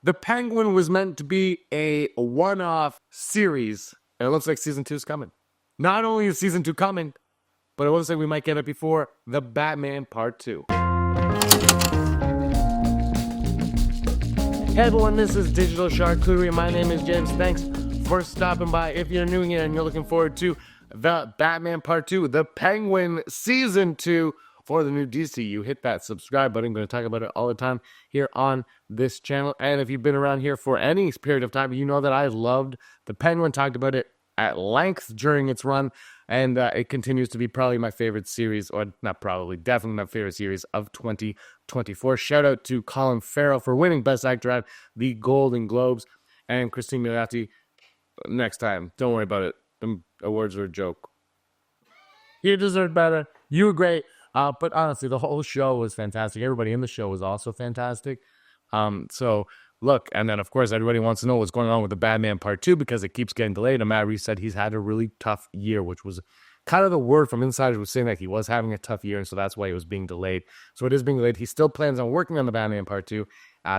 The Penguin was meant to be a one-off series, and it looks like season 2 is coming. Not only is season 2 coming, but it looks like we might get it before The Batman Part 2. Hey everyone, this is Digital Charcuterie. My name is James. Thanks for stopping by. If you're new here and you're looking forward to The Batman Part 2, The Penguin Season 2 for the new DCU, hit that subscribe button. I'm going to talk about it all the time here on this channel. And if you've been around here for any period of time, you know that I loved The Penguin, talked about it at length during its run, and it continues to be probably my favorite series, or not probably, definitely my favorite series of 2024. Shout out to Colin Farrell for winning Best Actor at the Golden Globes, and Christine Milioti next time. Don't worry about it. The awards were a joke. You deserved better. You were great. But honestly, the whole show was fantastic. Everybody in the show was also fantastic. So look, and then of course everybody wants to know what's going on with the Batman Part 2 because it keeps getting delayed. And Matt Reeves said he's had a really tough year, which was kind of the word from insiders was saying that he was having a tough year, and so that's why it was being delayed. So it is being delayed. He still plans on working on the Batman Part 2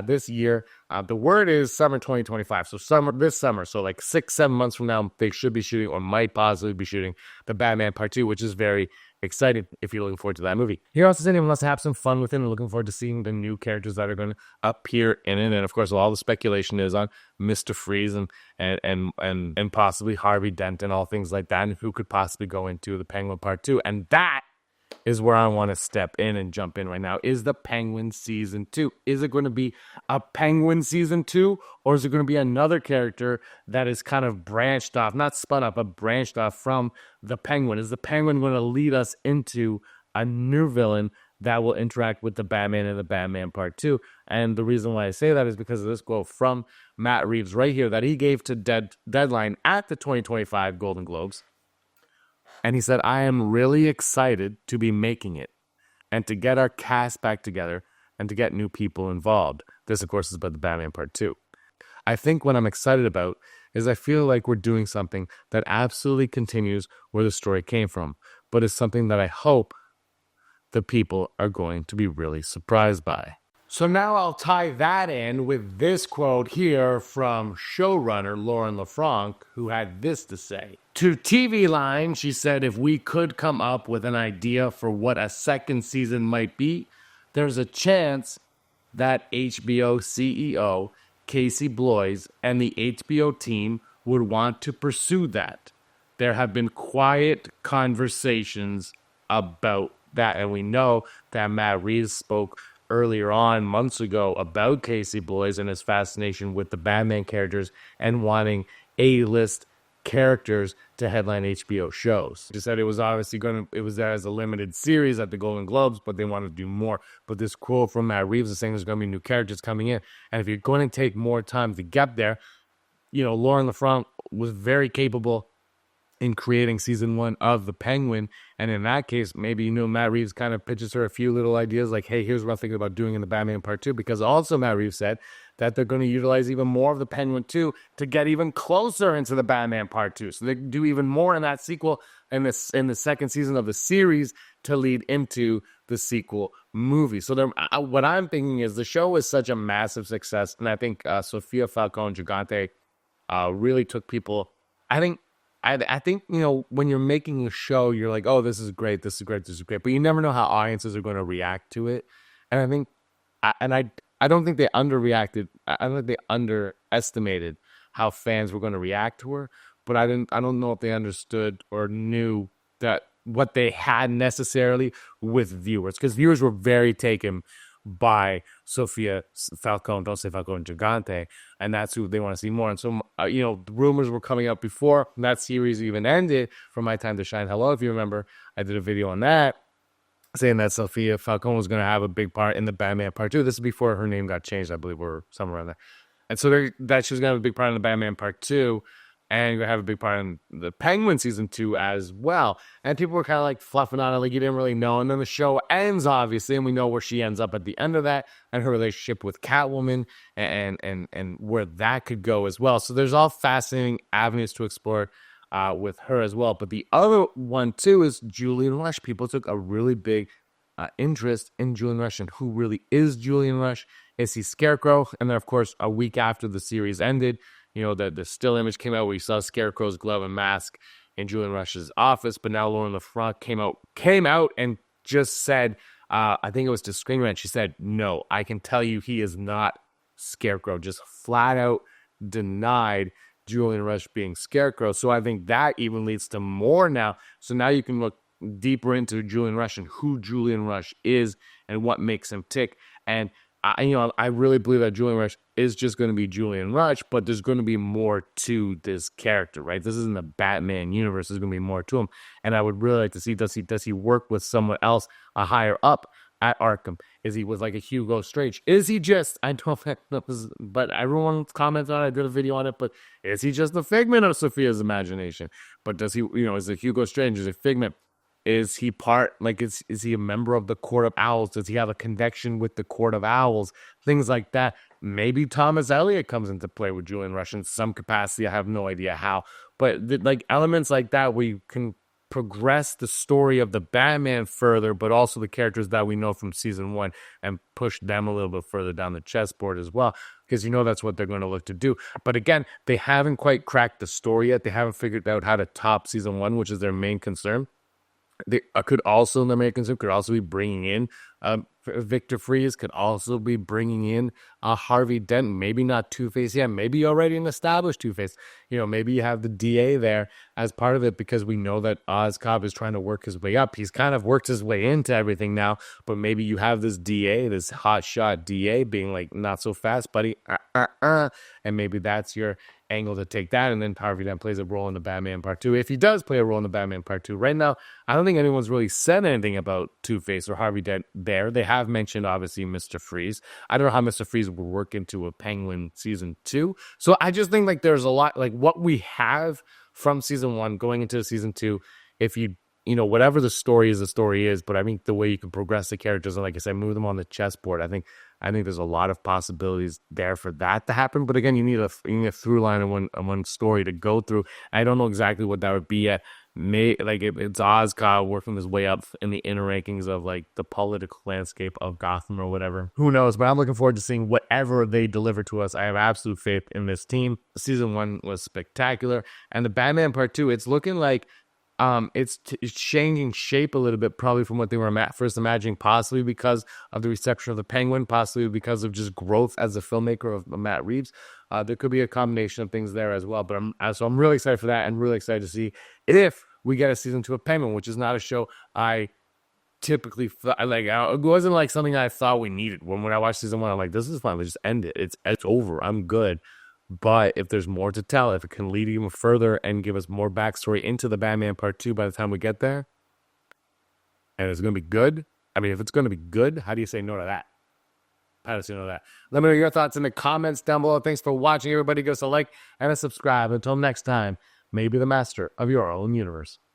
this year. The word is summer 2025. So this summer. So like 6-7 months from now, they should be shooting or might possibly be shooting the Batman Part 2, which is very excited if you're looking forward to that movie. He also said he wants to have some fun with it and looking forward to seeing the new characters that are going to appear in it. And of course, all the speculation is on Mr. Freeze and possibly Harvey Dent and all things like that, and who could possibly go into the Penguin Part 2. And that is where I want to step in and jump in right now. Is the Penguin Season 2? Is it going to be a Penguin Season 2? Or is it going to be another character that is kind of branched off, not spun up, but branched off from the Penguin? Is the Penguin going to lead us into a new villain that will interact with the Batman in the Batman Part 2? And the reason why I say that is because of this quote from Matt Reeves right here that he gave to Deadline at the 2025 Golden Globes. And he said, I am really excited to be making it and to get our cast back together and to get new people involved. This, of course, is about the Batman Part 2. I think what I'm excited about is I feel like we're doing something that absolutely continues where the story came from, but is something that I hope the people are going to be really surprised by. So now I'll tie that in with this quote here from showrunner LeFranc, who had this to say. To TV Line, she said, if we could come up with an idea for what a second season might be, there's a chance that HBO CEO Casey Bloys and the HBO team would want to pursue that. There have been quiet conversations about that, and we know that Matt Reeves spoke earlier on, months ago, about Casey Bloys and his fascination with the Batman characters and wanting A-list characters to headline HBO shows. Just said it was obviously it was there as a limited series at the Golden Globes, but they wanted to do more. But this quote from Matt Reeves is saying there's going to be new characters coming in, and if you're going to take more time to get there, you know, LeFranc was very capable in creating season 1 of The Penguin. And in that case, maybe, you know, Matt Reeves kind of pitches her a few little ideas like, hey, here's what I'm thinking about doing in the Batman Part 2. Because also Matt Reeves said that they're going to utilize even more of the Penguin 2 to get even closer into the Batman Part 2. So they can do even more in that sequel in the second season of the series to lead into the sequel movie. So what I'm thinking is the show is such a massive success. And I think Sofia Falcone Gigante really took people, I think, you know, when you're making a show, you're like, oh, this is great, this is great, this is great. But you never know how audiences are going to react to it. And I think, I don't think they underreacted. I don't think they underestimated how fans were going to react to her. But I don't know if they understood or knew that what they had necessarily with viewers. Because viewers were very taken by Sofia Falcone, don't say Falcone Gigante, and that's who they want to see more. And so, you know, the rumors were coming up before that series even ended for My Time to Shine. Hello, if you remember, I did a video on that saying that Sofia Falcone was going to have a big part in the Batman Part 2. This is before her name got changed, I believe, or somewhere around there. And so that she was going to have a big part in the Batman Part 2. And you're going to have a big part in the Penguin Season 2 as well. And people were kind of like fluffing on it, like you didn't really know. And then the show ends, obviously, and we know where she ends up at the end of that and her relationship with Catwoman and where that could go as well. So there's all fascinating avenues to explore with her as well. But the other one, too, is Julian Rush. People took a really big interest in Julian Rush and who really is Julian Rush. Is he Scarecrow? And then, of course, a week after the series ended, the still image came out where you saw Scarecrow's glove and mask in Julian Rush's office. But now Lauren LeFranc came out and just said, I think it was to Screen Rant, she said, no, I can tell you he is not Scarecrow. Just flat out denied Julian Rush being Scarecrow. So I think that even leads to more now. So now you can look deeper into Julian Rush and who Julian Rush is and what makes him tick. And I really believe that Julian Rush is just going to be Julian Rush, but there's going to be more to this character, right? This isn't the Batman universe. There's going to be more to him. And I would really like to see, does he work with someone else, a higher up at Arkham? Is he with like a Hugo Strange? Is he just, I don't know, but everyone's commented on it, I did a video on it, but is he just a figment of Sophia's imagination? But does he, is it Hugo Strange? Is it Figment? Is he part, like, is he a member of the Court of Owls? Does he have a connection with the Court of Owls? Things like that. Maybe Thomas Elliott comes into play with Julian Rush in some capacity. I have no idea how. But like elements like that, we can progress the story of the Batman further, but also the characters that we know from season 1 and push them a little bit further down the chessboard as well, because that's what they're going to look to do. But again, they haven't quite cracked the story yet. They haven't figured out how to top season 1, which is their main concern. They could also, in the main concern, could also be bringing in Victor Fries, could also be bringing in Harvey Dent. Maybe not Two-Face yet. Maybe already an established Two-Face. Maybe you have the DA there as part of it, because we know that Oz Cobb is trying to work his way up. He's kind of worked his way into everything now, but maybe you have this DA, this hotshot DA being like, not so fast, buddy. And maybe that's your angle to take that, and then Harvey Dent plays a role in the Batman Part 2. If he does play a role in the Batman Part 2, right now, I don't think anyone's really said anything about Two-Face or Harvey Dent there. They have mentioned, obviously, Mr. Freeze. I don't know how Mr. Freeze will work into a Penguin season 2. So I just think like there's a lot, like what we have from season 1 going into season 2, if whatever the story is, but I think the way you can progress the characters and, like I said, move them on the chessboard, I think there's a lot of possibilities there for that to happen. But again, you need a through line of one story to go through. I don't know exactly what that would be yet. It's Oscar working his way up in the inner rankings of like the political landscape of Gotham or whatever. Who knows? But I'm looking forward to seeing whatever they deliver to us. I have absolute faith in this team. Season 1 was spectacular, and the Batman Part 2, it's looking like it's changing shape a little bit, probably from what they were first imagining, possibly because of the reception of the Penguin, possibly because of just growth as a filmmaker of Matt Reeves. There could be a combination of things there as well. But I'm really excited for that, and really excited to see if we get a season 2 of Penguin, which is not a show I typically like. It wasn't like something I thought we needed. When I watched season 1, I'm like, this is fine. Let's just end it. It's over. I'm good. But if there's more to tell, if it can lead even further and give us more backstory into the Batman Part 2 by the time we get there, and it's going to be good. I mean, if it's going to be good, how do you say no to that? How does you know that? Let me know your thoughts in the comments down below. Thanks for watching, everybody. Give us a like and a subscribe. Until next time, may be the master of your own universe.